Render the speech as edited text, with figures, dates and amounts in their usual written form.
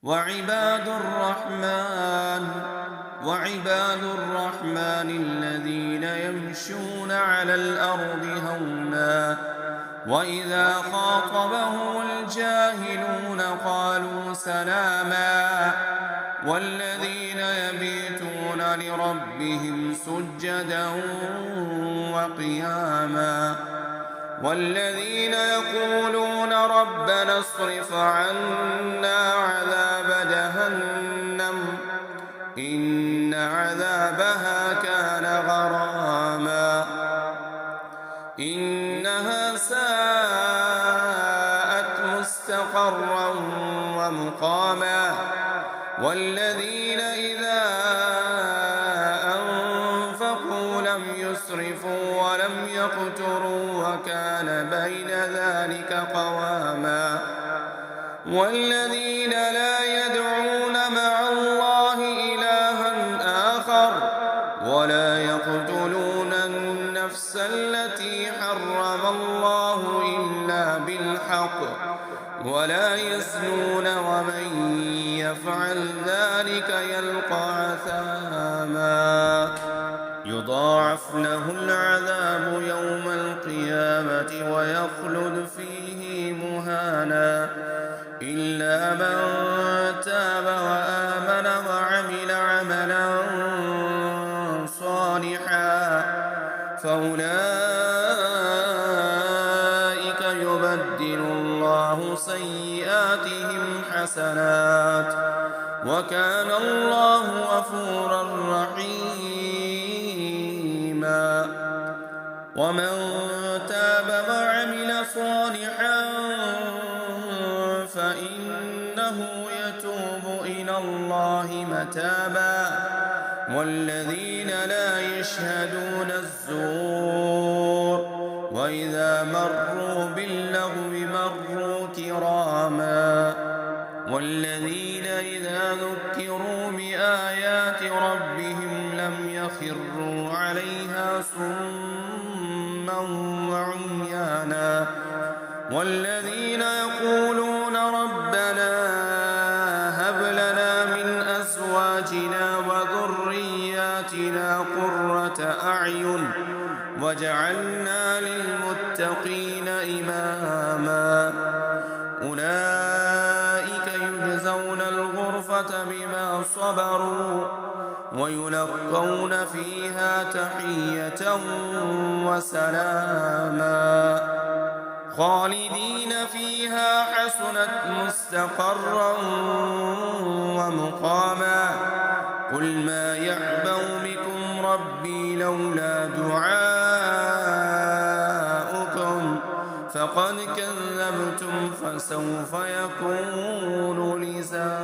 وعباد الرحمن الذين يمشون على الأرض هونا وإذا خاطبهم الجاهلون قالوا سلاما والذين يبيتون لربهم سجدا وقياما والذين يقولون ربنا اصرف عنا عذاب جهنم إن عذابها كان غراما إنها ساءت مستقرا ومقاما والذين إذا أنفقوا لم يسرفوا ولم يقتروا وكان بين ذلك قواما والذين لا يدعون مع الله إلها آخر ولا يقتلون النفس التي حرم الله إلا بالحق ولا يزنون ومن يفعل ذلك يلقى أثاما يضاعف له العذاب يوم القيامة ويخلد فيه مهانا إلا من تاب وآمن وعمل عملا صالحا فأولئك يبدل الله سيئاتهم حسنات وكان الله غفورا رحيما ومن تاب وعمل صالحا فإنه يتوب إلى الله متابا والذين لا يشهدون الزور وإذا مروا باللغو مروا كراما والذين إذا ذكروا بآيات ربهم لم يخروا عليها صما وعميانا والذين يقولون ربنا هب لنا من أزواجنا وذرياتنا قرة أعين واجعلنا للمتقين إماما أولئك يجزون الغرفة بما صبروا ويلقون فيها تحية وسلاما خالدين فيها حسنت مستقرا ومقاما قل ما يعبأ بكم ربي لولا دعاؤكم فقد كذبتم فسوف يكون لزاما.